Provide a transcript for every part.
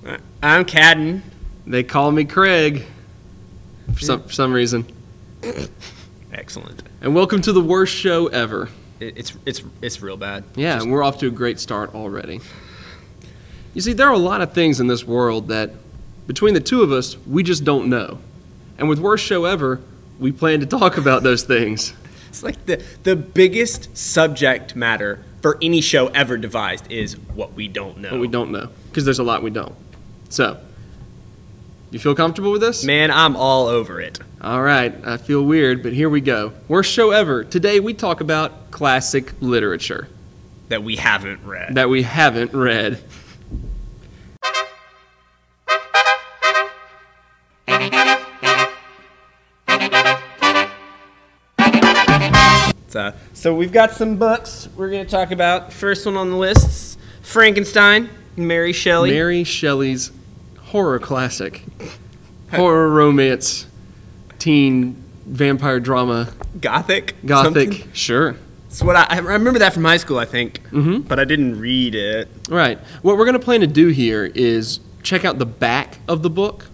I'm Cadden. They call me Kreg for some reason. Excellent. And welcome to the worst show ever. It's real bad. Yeah, and we're off to a great start already. You see, there are a lot of things in this world that, between the two of us, we just don't know. And with worst show ever, we plan to talk about those things. It's like the biggest subject matter for any show ever devised is what we don't know. What we don't know, because there's a lot we don't. So, you feel comfortable with this? Man, I'm all over it. All right, I feel weird, but here we go. Worst show ever. Today we talk about classic literature. That we haven't read. That we haven't read. So we've got some books we're going to talk about. First one on the list is Frankenstein, Mary Shelley. Mary Shelley's horror classic. Horror, romance, teen, vampire drama. Gothic? Gothic, sure. It's what I remember that from high school, I think, but I didn't read it. Right. What we're going to plan to do here is check out the back of the book,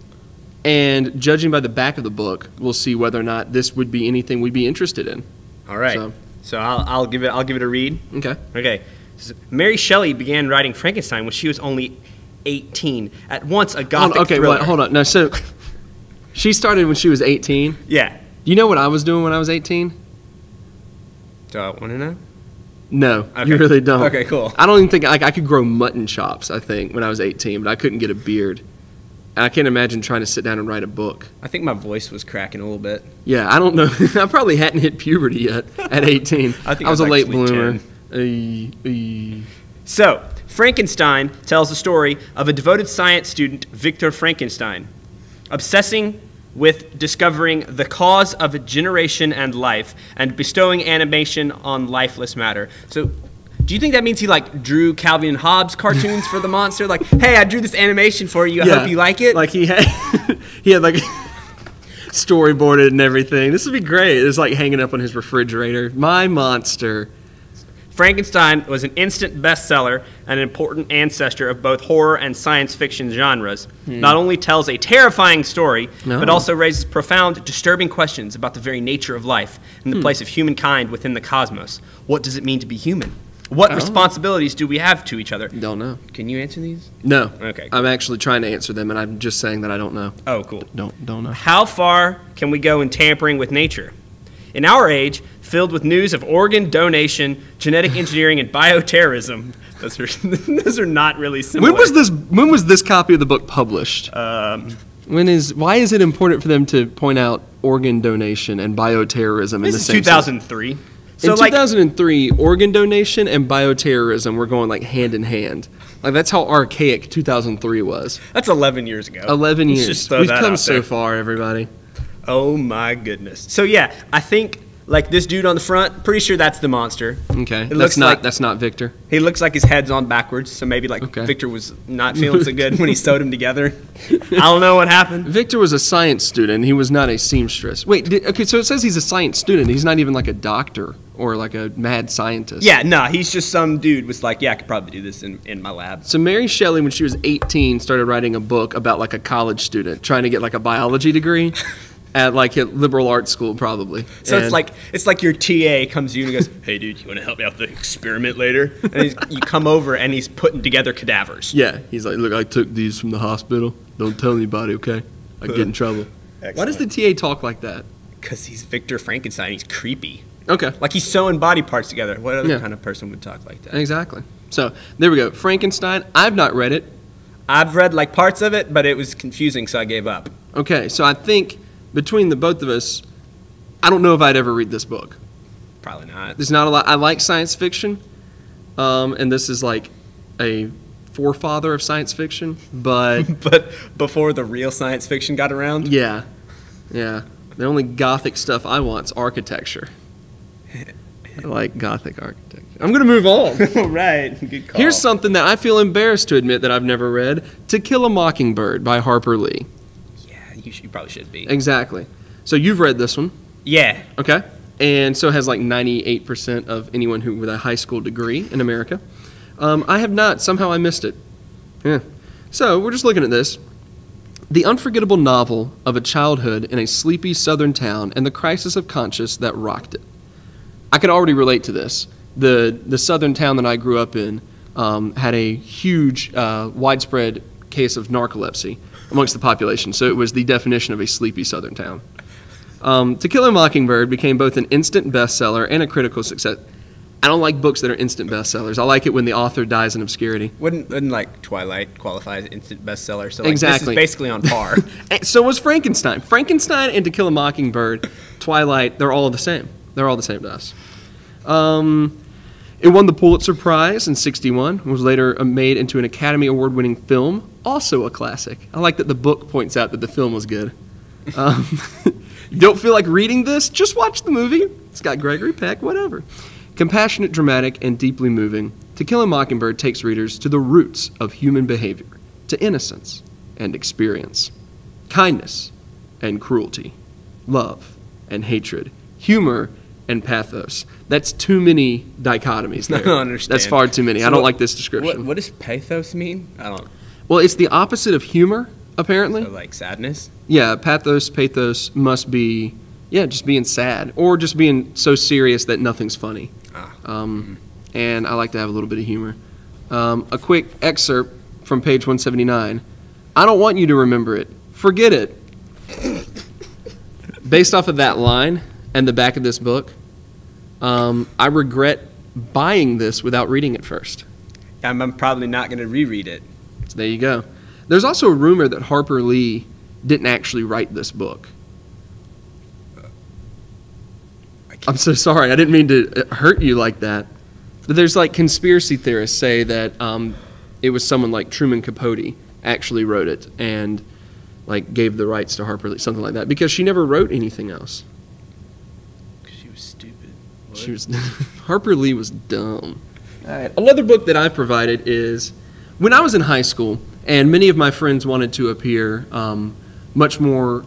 and judging by the back of the book, we'll see whether or not this would be anything we'd be interested in. All right. So I'll give it a read. Okay. Okay. So Mary Shelley began writing Frankenstein when she was only 18. At once a Gothic thriller. Well, hold on. No, so she started when she was 18. Yeah. Do you know what I was doing when I was 18? Do I want to know? No, okay. You really don't. Okay, cool. I don't even think I could grow mutton chops. I think when I was 18, but I couldn't get a beard. I can't imagine trying to sit down and write a book. I think my voice was cracking a little bit. Yeah, I don't know. I probably hadn't hit puberty yet at 18. I think I was a late bloomer. So, Frankenstein tells the story of a devoted science student, Victor Frankenstein, obsessing with discovering the cause of generation and life and bestowing animation on lifeless matter. So, do you think that means he drew Calvin and Hobbes cartoons for the monster? Like, hey, I drew this animation for you. I hope you like it. Like he had storyboarded and everything. This would be great. It's like hanging up on his refrigerator. My monster. Frankenstein was an instant bestseller and an important ancestor of both horror and science fiction genres. Not only tells a terrifying story, but also raises profound, disturbing questions about the very nature of life and the place of humankind within the cosmos. What does it mean to be human? What responsibilities do we have to each other? Don't know. Can you answer these? No. Okay. Cool. I'm actually trying to answer them, and I'm just saying that I don't know. Oh, cool. Don't know. How far can we go in tampering with nature? In our age, filled with news of organ donation, genetic engineering, and bioterrorism, those are not really similar. When was this copy of the book published? Why is it important for them to point out organ donation and bioterrorism in the same 2003. So in 2003, organ donation and bioterrorism were going hand in hand. That's how archaic 2003 was. That's 11 years ago. 11 years. We've come so far, everybody. Oh my goodness. So yeah, I think this dude on the front, pretty sure that's the monster. Okay. That's not Victor. He looks like his head's on backwards, so maybe Victor was not feeling so good when he sewed him together. I don't know what happened. Victor was a science student. He was not a seamstress. Wait, okay, so it says he's a science student. He's not even a doctor or a mad scientist. Yeah, no, he's just some dude was I could probably do this in my lab. So Mary Shelley, when she was 18, started writing a book about a college student trying to get a biology degree. At a liberal arts school, probably. So it's like your TA comes to you and goes, "Hey, dude, you want to help me out with the experiment later?" And you come over and he's putting together cadavers. Yeah, he's like, "Look, I took these from the hospital. Don't tell anybody, okay? I get in trouble." Excellent. Why does the TA talk like that? Because he's Victor Frankenstein. He's creepy. Okay. He's sewing body parts together. What other kind of person would talk like that? Exactly. So there we go. Frankenstein. I've not read it. I've read parts of it, but it was confusing, so I gave up. Okay, so I think between the both of us, I don't know if I'd ever read this book. Probably not. There's not a lot. I like science fiction, and this is a forefather of science fiction, but but before the real science fiction got around. Yeah. The only Gothic stuff I want is architecture. I like Gothic architecture. I'm going to move on. All right. Good call. Here's something that I feel embarrassed to admit that I've never read: To Kill a Mockingbird by Harper Lee. You probably should be. Exactly. So you've read this one. Yeah. Okay. And so has 98% of anyone with a high school degree in America. I have not. Somehow I missed it. Yeah. So we're just looking at this. The unforgettable novel of a childhood in a sleepy southern town and the crisis of conscience that rocked it. I could already relate to this. The southern town that I grew up in had a huge, widespread case of narcolepsy amongst the population, so it was the definition of a sleepy southern town. To Kill a Mockingbird became both an instant bestseller and a critical success. I don't like books that are instant bestsellers. I like it when the author dies in obscurity. Wouldn't like Twilight qualify as instant bestseller? So like, Exactly. This is basically on par. So was Frankenstein. Frankenstein and To Kill a Mockingbird, Twilight, they're all the same. They're all the same to us. It won the Pulitzer Prize in '61, was later made into an Academy Award-winning film, also a classic. I like that the book points out that the film was good. You don't feel like reading this? Just watch the movie. It's got Gregory Peck, whatever. Compassionate, dramatic, and deeply moving, To Kill a Mockingbird takes readers to the roots of human behavior, to innocence and experience, kindness and cruelty, love and hatred, humor and pathos. That's too many dichotomies there. I don't understand. That's far too many. So I don't like this description. What does pathos mean? I don't. Well, it's the opposite of humor, apparently. So like sadness? Yeah, pathos must be, just being sad or just being so serious that nothing's funny. And I like to have a little bit of humor. A quick excerpt from page 179. I don't want you to remember it. Forget it. Based off of that line and the back of this book, I regret buying this without reading it first. I'm probably not going to reread it. So there you go. There's also a rumor that Harper Lee didn't actually write this book. I'm so sorry. I didn't mean to hurt you like that. But there's like conspiracy theorists say that it was someone like Truman Capote actually wrote it and like gave the rights to Harper Lee, something like that, because she never wrote anything else. She was stupid. What? She was Harper Lee was dumb. All right. Another book that I've provided is when I was in high school, and many of my friends wanted to appear much more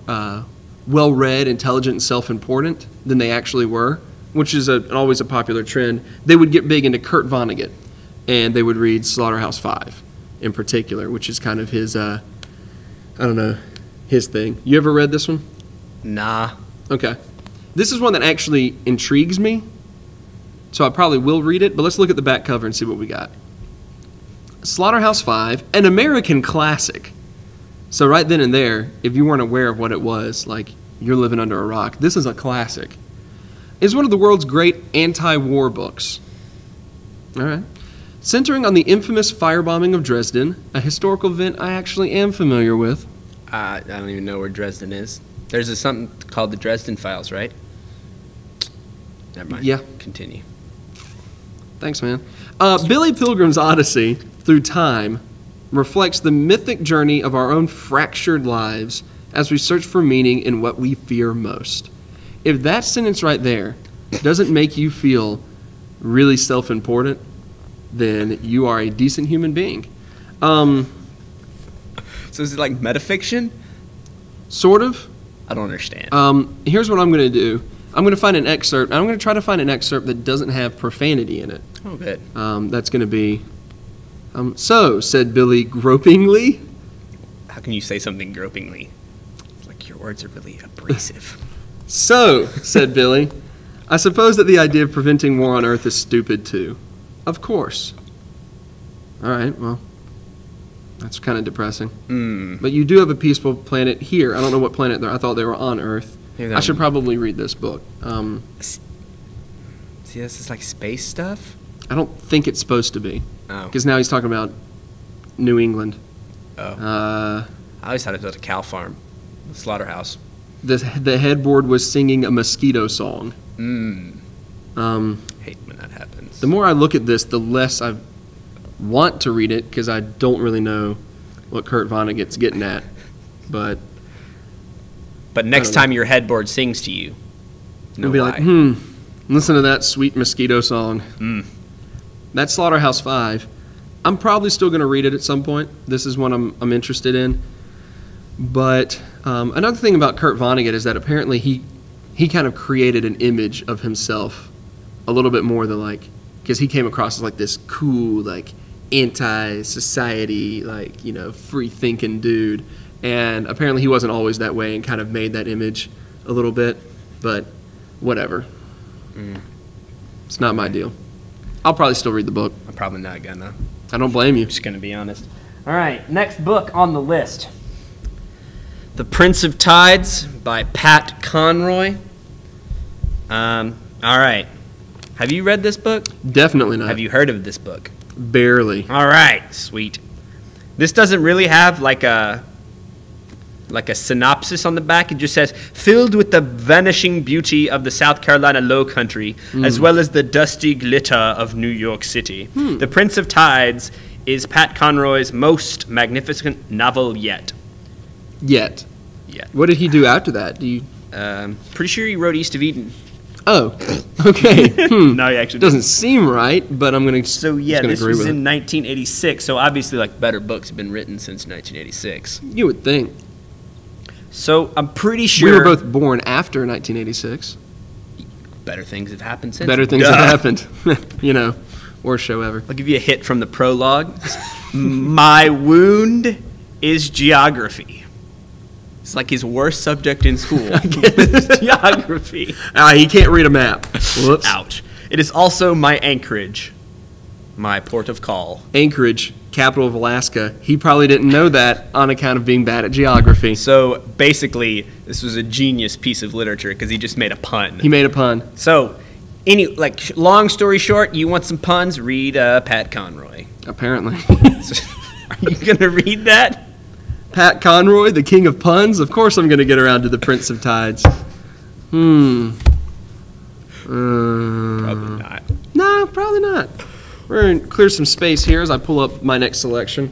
well-read, intelligent, and self-important than they actually were, which is always a popular trend. They would get big into Kurt Vonnegut, and they would read SlaughterhouseFive in particular, which is kind of his, his thing. You ever read this one? Nah. Okay. This is one that actually intrigues me, so I probably will read it, but let's look at the back cover and see what we got. SlaughterhouseFive, an American classic. So right then and there, if you weren't aware of what it was, like you're living under a rock, this is a classic. It's one of the world's great anti-war books. All right. Centering on the infamous firebombing of Dresden, a historical event I actually am familiar with. I don't even know where Dresden is. There's something called the Dresden Files, right? Never mind. Yeah. Continue. Thanks, man. Billy Pilgrim's Odyssey through time reflects the mythic journey of our own fractured lives as we search for meaning in what we fear most. If that sentence right there doesn't make you feel really self-important, then you are a decent human being. So is it like metafiction? Sort of. I don't understand. Here's what I'm going to do. I'm going to find an excerpt. I'm going to try to find an excerpt that doesn't have profanity in it. Oh, good. That's going to be... so, said Billy gropingly. How can you say something gropingly? It's like your words are really abrasive. So, said Billy, I suppose that the idea of preventing war on Earth is stupid too. Of course. All right, well, that's kind of depressing. But you do have a peaceful planet here. I don't know what planet I thought they were on Earth. I should probably read this book. See, this is like space stuff? I don't think it's supposed to be. Oh. Because now he's talking about New England. Oh. I always thought it was a cow farm. A slaughterhouse. The headboard was singing a mosquito song. Hate when that happens. The more I look at this, the less I want to read it, because I don't really know what Kurt Vonnegut's getting at. But next time your headboard sings to you, I'll be like, listen to that sweet mosquito song. That's SlaughterhouseFive. I'm probably still going to read it at some point. This is one I'm interested in. But another thing about Kurt Vonnegut is that apparently he kind of created an image of himself a little bit more than because he came across as like this cool, like anti-society, like, you know, free-thinking dude. And apparently he wasn't always that way and kind of made that image a little bit. But whatever. It's not my deal. I'll probably still read the book. I'm probably not gonna. I don't blame you. I'm just gonna be honest. All right, next book on the list. The Prince of Tides by Pat Conroy. All right. Have you read this book? Definitely not. Have you heard of this book? Barely. All right, sweet. This doesn't really have like a synopsis on the back. It just says, filled with the vanishing beauty of the South Carolina Low Country, as well as the dusty glitter of New York City. The Prince of Tides is Pat Conroy's most magnificent novel yet. Yet. Yet. What did he do after that? Do you? Pretty sure he wrote East of Eden. Oh, okay. No, he actually doesn't seem right, but I'm gonna. So yeah, this was in 1986. So obviously, like, better books have been written since 1986. You would think. So I'm pretty sure We were both born after 1986. better things have happened since. Better things Duh. have happened. You know, worst show ever. I'll give you a hit from the prologue. My wound is geography. It's like his worst subject in school. Geography. He can't read a map. Whoops. Ouch. It is also my anchorage, my port of call. Anchorage, capital of Alaska. He probably didn't know that on account of being bad at geography. So basically, this was a genius piece of literature because he just made a pun. He made a pun. So, long story short, you want some puns? Read Pat Conroy. Apparently. Are you gonna read that? Pat Conroy, the king of puns? Of course I'm going to get around to the Prince of Tides. Probably not. No, probably not. We're going to clear some space here as I pull up my next selection.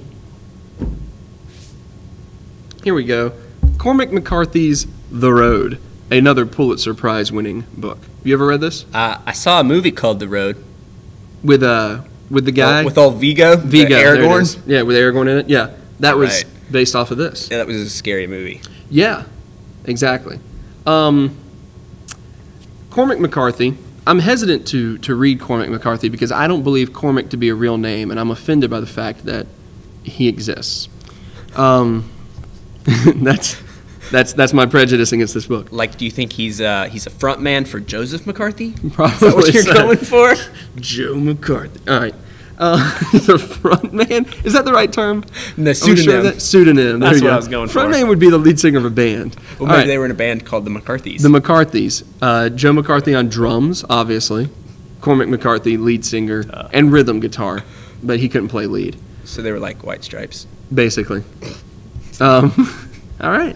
Here we go. Cormac McCarthy's The Road, another Pulitzer Prize-winning book. You ever read this? I saw a movie called The Road. With the guy? With all Vigo? Vigo. Aragorn? Yeah, with Aragorn in it. Yeah, that was Right. based off of this. Yeah, that was a scary movie. Yeah, exactly. Cormac McCarthy, I'm hesitant to read Cormac McCarthy because I don't believe Cormac to be a real name, and I'm offended by the fact that he exists. That's my prejudice against this book. Like, do you think he's a front man for Joseph McCarthy? Probably Is that what you're so. going for? Joe McCarthy. All right. He's a front man. Is that the right term? No, Are we pseudonym. sure of that? Pseudonym. There That's you what go. I was going for. Front man would be the lead singer of a band. Well, All maybe right. they were in a band called the McCarthys. The McCarthys. Joe McCarthy on drums, obviously. Cormac McCarthy, lead singer, and rhythm guitar. But he couldn't play lead, So they were like White Stripes. basically. All right.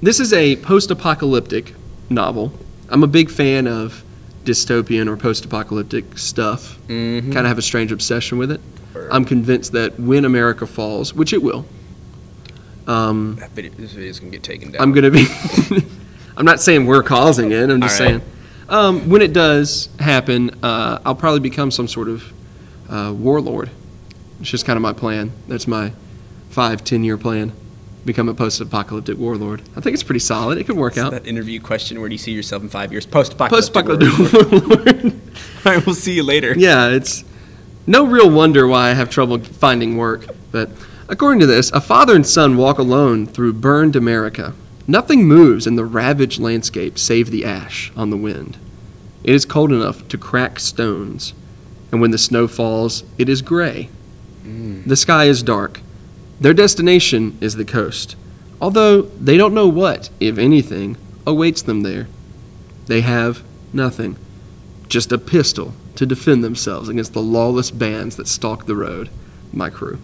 This is a post-apocalyptic novel. I'm a big fan of dystopian or post-apocalyptic stuff. Kind of have a strange obsession with it. I'm convinced that when America falls, which it will, This video is going to get taken down. I'm going to be... I'm not saying we're causing it. I'm just All right. saying when it does happen, I'll probably become some sort of warlord. It's just kind of my plan. That's my 5-10-year plan. Become a post-apocalyptic warlord. I think it's pretty solid. It could work out. That interview question, where do you see yourself in 5 years? Post-apocalyptic. Post-apocalyptic warlord. All right, we'll see you later. Yeah, it's no real wonder why I have trouble finding work. But according to this, a father and son walk alone through burned America. Nothing moves in the ravaged landscape save the ash on the wind. It is cold enough to crack stones, and when the snow falls, it is gray. The sky is dark. Their destination is the coast, although they don't know what, if anything, awaits them there. They have nothing, just a pistol to defend themselves against the lawless bands that stalk the road, my crew.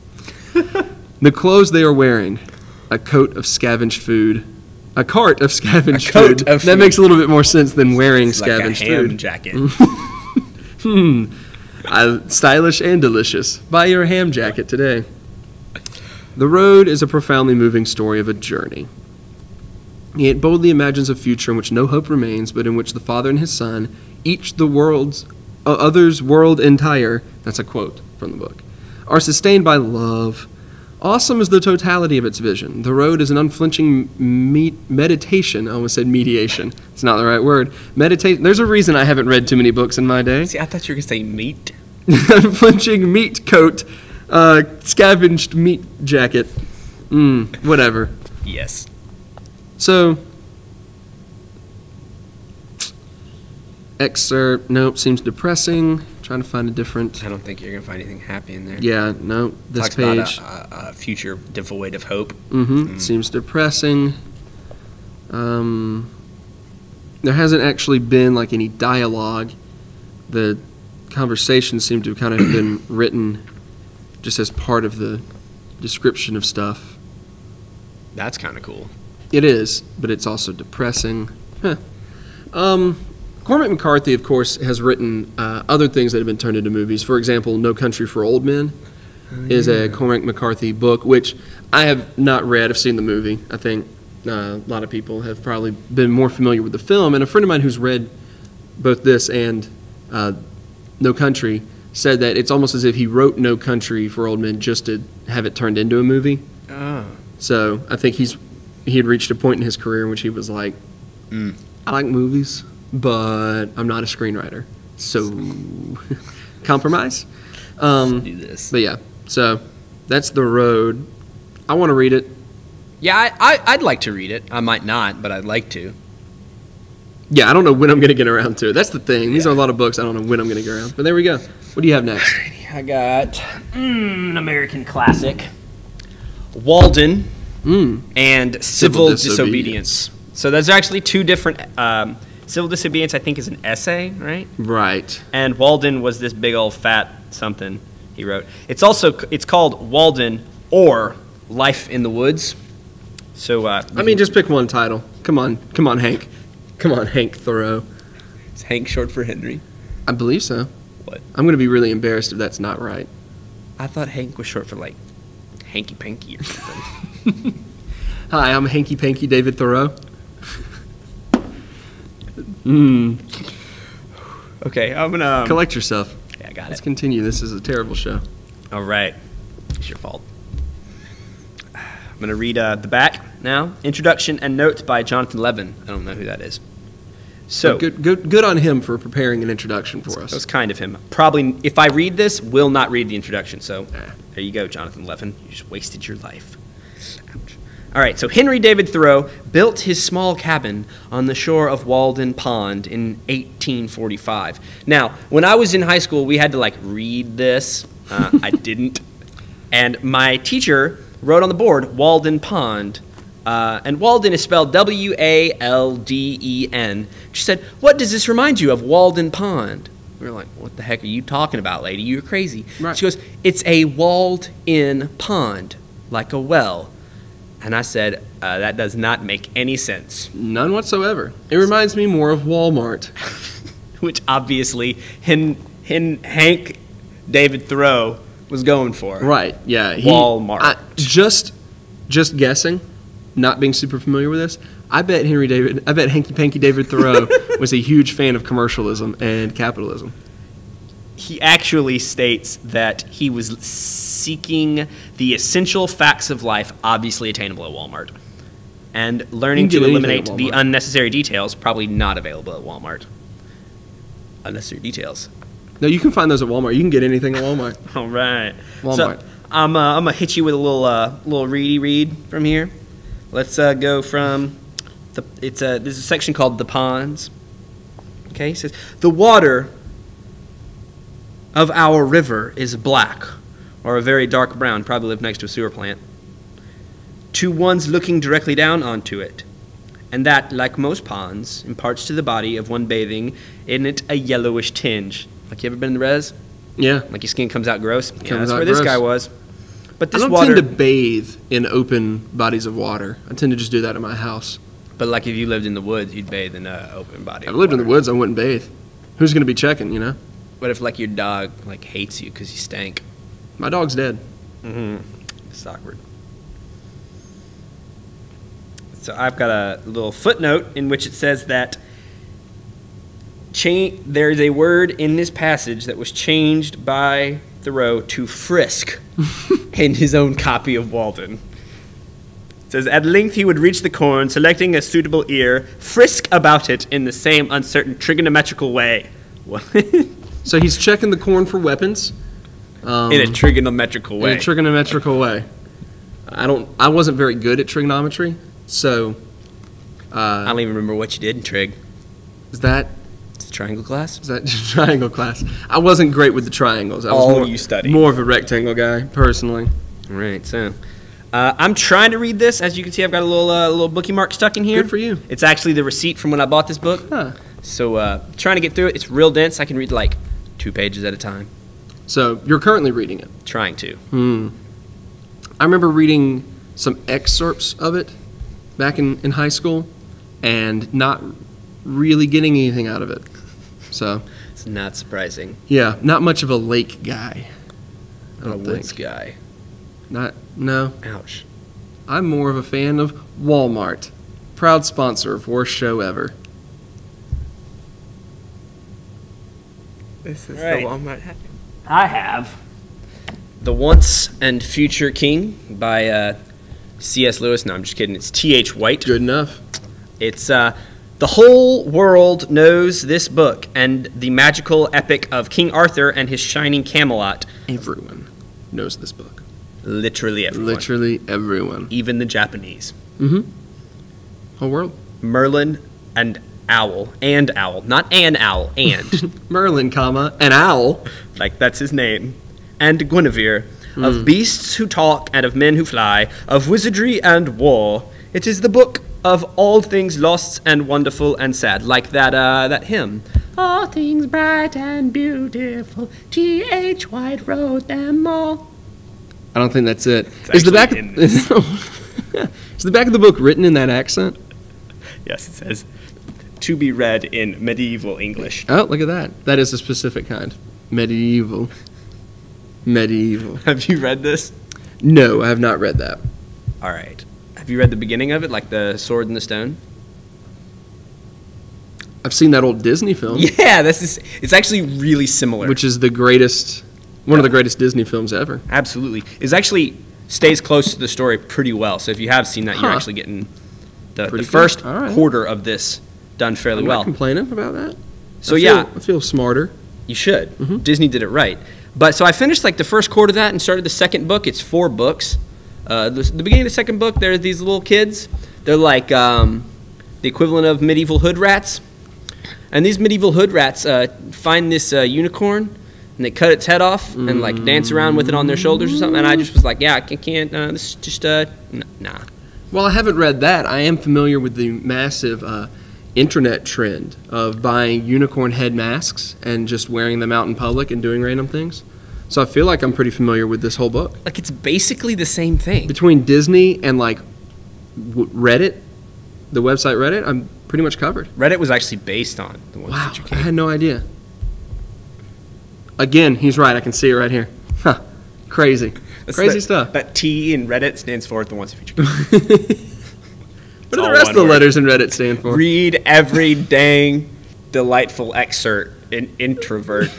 The clothes they are wearing, a coat of scavenged food, a cart of scavenged coat food. of That food. makes a little bit more sense than wearing It's like a scavenged ham food. jacket. Stylish and delicious. Buy your ham jacket today. The Road is a profoundly moving story of a journey. It boldly imagines a future in which no hope remains, but in which the father and his son, each the other's world entire, that's a quote from the book, are sustained by love. Awesome is the totality of its vision. The Road is an unflinching meditation. I almost said mediation. It's not the right word. Meditation. There's a reason I haven't read too many books in my day. See, I thought you were going to say meat. Unflinching meat coat, scavenged meat jacket. Whatever. Yes. So, excerpt, nope, seems depressing. Trying to find a different. I don't think you're going to find anything happy in there. Yeah, no, this Talks page. about a future devoid of hope. Seems depressing. There hasn't actually been like any dialogue. The conversations seem to have kind of been written just as part of the description of stuff. That's kind of cool. It is, but it's also depressing. Cormac McCarthy, of course, has written other things that have been turned into movies. For example, No Country for Old Men is a Cormac McCarthy book, which I have not read. I've seen the movie. I think a lot of people have probably been more familiar with the film. And a friend of mine who's read both this and No Country said that it's almost as if he wrote No Country for Old Men just to have it turned into a movie. Oh. So I think he had reached a point in his career in which he was like, I like movies, but I'm not a screenwriter. So compromise. Let's do this. But yeah, so that's The Road. I want to read it. Yeah, I'd like to read it. I might not, but I'd like to. Yeah, I don't know when I'm going to get around to it. That's the thing. These are a lot of books. I don't know when I'm going to get around. But there we go. What do you have next? I got an American classic, Walden and Civil Disobedience. So there's actually two different. Civil Disobedience, I think, is an essay, right? Right. And Walden was this big old fat something he wrote. It's called Walden or Life in the Woods. So I mean, just pick one title. Come on, Hank. Come on, Hank Thoreau. Is Hank short for Henry? I believe so. What? I'm going to be really embarrassed if that's not right. I thought Hank was short for like Hanky Panky or something. Hi, I'm Hanky Panky David Thoreau. Okay, I'm gonna Collect yourself. Yeah, I got Let's it. continue. This is a terrible show. All right, it's your fault. I'm gonna read the back now. Introduction and notes by Jonathan Levin. I don't know who that is. So good on him for preparing an introduction for us. That was kind of him. Probably, if I read this, will not read the introduction. So there you go, Jonathan Levin. You just wasted your life. Ouch. All right, so Henry David Thoreau built his small cabin on the shore of Walden Pond in 1845. Now, when I was in high school, we had to read this. I didn't. And my teacher wrote on the board, Walden Pond. And Walden is spelled W-A-L-D-E-N. She said, "What does this remind you of, Walden Pond?" We were like, "What the heck are you talking about, lady? You're crazy." Right. She goes, "It's a walled-in pond, like a well." And I said, that does not make any sense. None whatsoever. It reminds me more of Walmart. Which obviously Hank David Thoreau was going for. Right, yeah. Walmart. Just guessing, not being super familiar with this, I bet Hanky Panky David Thoreau was a huge fan of commercialism and capitalism. He actually states that he was seeking the essential facts of life, obviously attainable at Walmart, and learning to eliminate the unnecessary details, probably not available at Walmart. Unnecessary details. No, you can find those at Walmart. You can get anything at Walmart. All right. Walmart. So, I'm gonna hit you with a little read from here. Let's go from there's a section called The Ponds. Okay, it says, "The water of our river is black, or a very dark brown," probably lived next to a sewer plant, "to one's looking directly down onto it, and that, like most ponds, imparts to the body of one bathing in it a yellowish tinge." Like, you ever been in the res? Yeah. Like your skin comes out gross? Yeah, that's out where this gross. guy was. But this I don't water, tend to bathe in open bodies of water. I tend to just do that at my house. but like if you lived in the woods, you'd bathe in an open body If I of lived in water. the woods, I wouldn't bathe. Who's going to be checking, you know? What if like your dog hates you because you stank? My dog's dead. It's awkward. So I've got a little footnote in which it says that there's a word in this passage that was changed by Thoreau to frisk in his own copy of Walden. It says, "At length he would reach the corn, selecting a suitable ear, frisk about it in the same uncertain trigonometrical way." What? So he's checking the corn for weapons. In a trigonometrical way. In a trigonometrical way. I wasn't very good at trigonometry, so... I don't even remember what you did in trig. Is that... It's a triangle class? Is that triangle class? I wasn't great with the triangles. I was All more, you studied. More of a rectangle guy, personally. All right, so... I'm trying to read this. As you can see, I've got a little bookie mark stuck in here. Good for you. It's actually the receipt from when I bought this book. Huh. So trying to get through it. It's real dense. I can read like 2 pages at a time. So you're currently reading it? Trying to. I remember reading some excerpts of it back in high school and not really getting anything out of it. So it's not surprising. Yeah, not much of a lake guy. I don't think. Woods guy. No. Ouch. I'm more of a fan of Walmart, proud sponsor of Worst Show Ever. This is right. The Walmart happy. I have The Once and Future King by C.S. Lewis. No, I'm just kidding. It's T.H. White. Good enough. It's the whole world knows this book and the magical epic of King Arthur and his shining Camelot. Everyone knows this book. Literally everyone. Literally everyone. Even the Japanese. Whole world. Merlin and Owl. And Owl. Not an owl. And. Merlin, comma, an owl. Like, that's his name. And Guinevere. Of beasts who talk and of men who fly. Of wizardry and war. It is the book of all things lost and wonderful and sad. Like that hymn. All things bright and beautiful. T.H. White wrote them all. I don't think that's it. Is the back is the back of the book written in that accent? Yes, it says, to be read in medieval English. Oh, look at that. That is a specific kind. Medieval. Medieval. Have you read this? No, I have not read that. All right. Have you read the beginning of it, like the Sword and the Stone? I've seen that old Disney film. Yeah, it's actually really similar. Which is the greatest... One of the greatest Disney films ever. Absolutely. It actually stays close to the story pretty well. So if you have seen that, you're actually getting the first quarter of this done fairly well. I'm not complaining about that. So I feel smarter. You should. Disney did it right. But so I finished like the first quarter of that and started the second book. It's 4 books. The beginning of the second book, there's these little kids. They're like the equivalent of medieval hood rats. And these medieval hood rats find this unicorn. And they cut its head off and like dance around with it on their shoulders or something. And I just was like, yeah, I can't. This is just nah. Well, I haven't read that. I am familiar with the massive internet trend of buying unicorn head masks and just wearing them out in public and doing random things. So I feel like I'm pretty familiar with this whole book. Like it's basically the same thing. Between Disney and like Reddit, the website Reddit, I'm pretty much covered. Reddit was actually based on the one that you I had no idea. Again, he's right. I can see it right here. Huh. Crazy. Crazy stuff. That T in Reddit stands for the Once and Future. What do the rest of the letters in Reddit stand for? Read every dang delightful excerpt in introvert.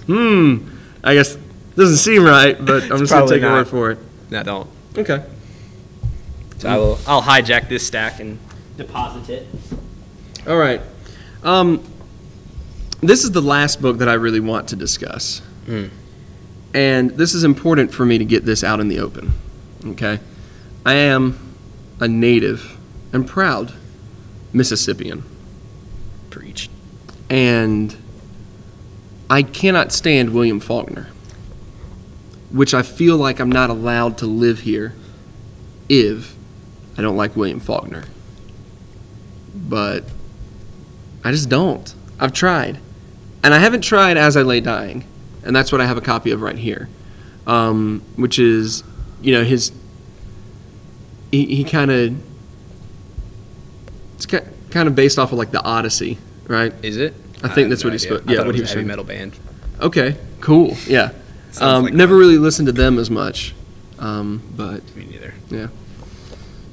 I guess doesn't seem right, but I'm just going to take your word for it. No, don't. Okay. So I'll hijack this stack and deposit it. All right. This is the last book that I really want to discuss. And this is important for me to get this out in the open. Okay? I am a native and proud Mississippian. Preach. And I cannot stand William Faulkner, which I feel like I'm not allowed to live here if I don't like William Faulkner. But I just don't. I've tried. And I haven't tried As I Lay Dying, and that's what I have a copy of right here, which is, you know, he kind of, it's kind of based off of like the Odyssey, right? Is it? I think that's what he's supposed. Yeah, what he was a heavy metal band. Okay, cool. Yeah, Like never really listened to them as much, but me neither. Yeah.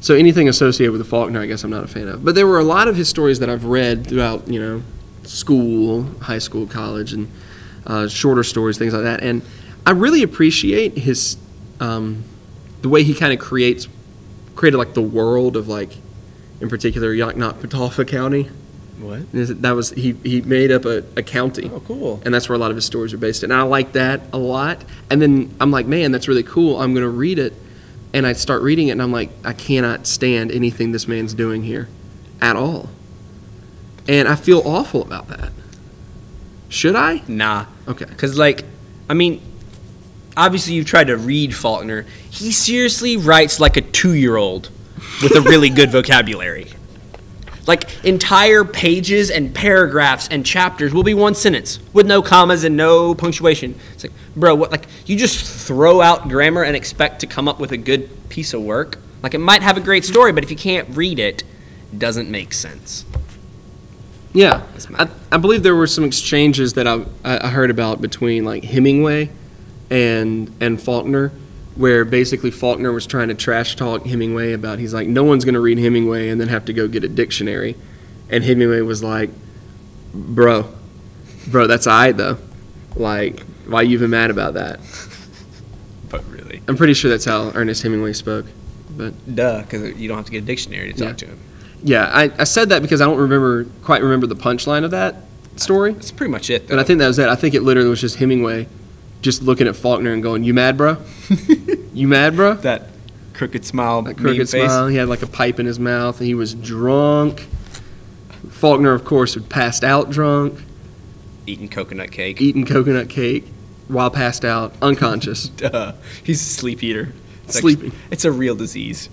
So anything associated with the Faulkner, I guess I'm not a fan of. But there were a lot of his stories that I've read throughout, you know, school, high school, college, and shorter stories, things like that. And I really appreciate his the way he kind of created like the world of like, in particular, Yaknot-Patawpha County. What? That was he made up a county. Oh, cool. And that's where a lot of his stories are based in. And I like that a lot. And then I'm like, man, that's really cool. I'm going to read it. And I start reading it, and I'm like, I cannot stand anything this man's doing here at all. And I feel awful about that. Should I? Nah. Okay. Because, like, I mean, obviously you've tried to read Faulkner. He seriously writes like a 2-year-old with a really good vocabulary. Like, entire pages and paragraphs and chapters will be one sentence with no commas and no punctuation. It's like, bro, what? Like, you just throw out grammar and expect to come up with a good piece of work? Like, it might have a great story, but if you can't read it, it doesn't make sense. Yeah. I believe there were some exchanges that I heard about between, like, Hemingway and Faulkner, where basically Faulkner was trying to trash talk Hemingway about, he's like, no one's going to read Hemingway and then have to go get a dictionary. And Hemingway was like, bro, that's all right, though. Like, why are you even mad about that? But really. I'm pretty sure that's how Ernest Hemingway spoke. But Duh, because you don't have to get a dictionary to talk to him. Yeah, I said that because I don't quite remember the punchline of that story. That's pretty much it, though. And I think that was it. I think it literally was just Hemingway just looking at Faulkner and going, you mad, bro? You mad, bro? That crooked smile, That crooked face. smile. He had like a pipe in his mouth, and he was drunk. Faulkner, of course, had passed out drunk. Eating coconut cake. Eating coconut cake while passed out, unconscious. Duh. He's a sleep eater. Sleeping. It's a real disease.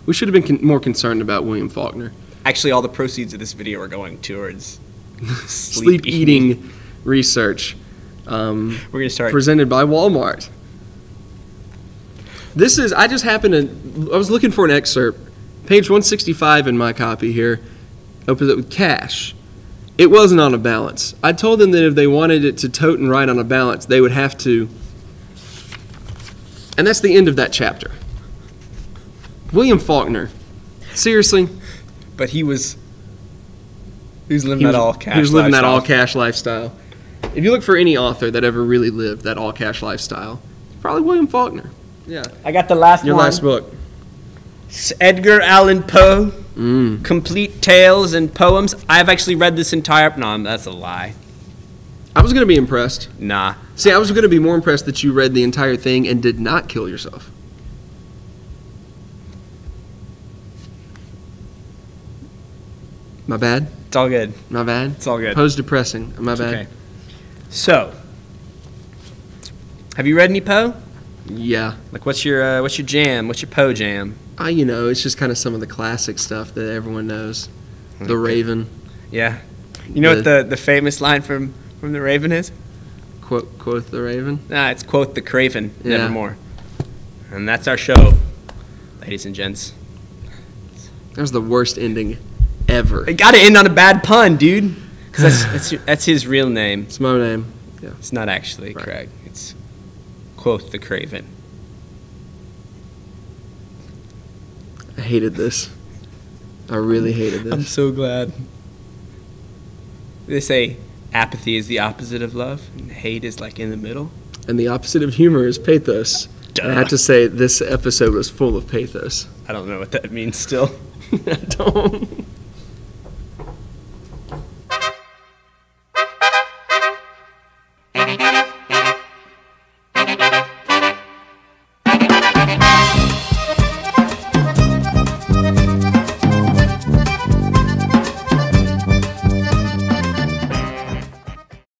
We should have been more concerned about William Faulkner. Actually, all the proceeds of this video are going towards Sleep eating research. We're going to start. Presented by Walmart. This is, I was looking for an excerpt. Page 165 in my copy here. Opened it with cash. It wasn't on a balance. I told them that if they wanted it to tote and write on a balance, they would have to. And that's the end of that chapter. William Faulkner. Seriously? But he was living that all cash. He was living that lifestyle. all cash lifestyle. If you look for any author that ever really lived that all cash lifestyle, it's probably William Faulkner. Yeah. I got the last Your one. last book. It's Edgar Allan Poe. Complete Tales and Poems. I've actually read this entire. No, that's a lie. I was going to be impressed. Nah. See, I was going to be more impressed that you read the entire thing and did not kill yourself. My bad? It's all good. My bad? It's all good. Poe's depressing. My bad? Okay. So, have you read any Poe? Yeah. Like, what's your jam? What's your Poe jam? It's just kind of some of the classic stuff that everyone knows. The Raven. Yeah. You know what the famous line from the Raven is? Quoth the Raven? Nah, it's quote the Craven, Yeah. nevermore. And that's our show, ladies and gents. That was the worst ending ever. It got to end on a bad pun, dude. Because that's his real name. It's my name. Yeah. It's not actually Right. Kreg. It's quoth the Craven. I hated this. I really hated this. I'm so glad. They say apathy is the opposite of love, and hate is like in the middle. And the opposite of humor is pathos. Duh. I have to say, this episode was full of pathos. I don't know what that means still. I don't.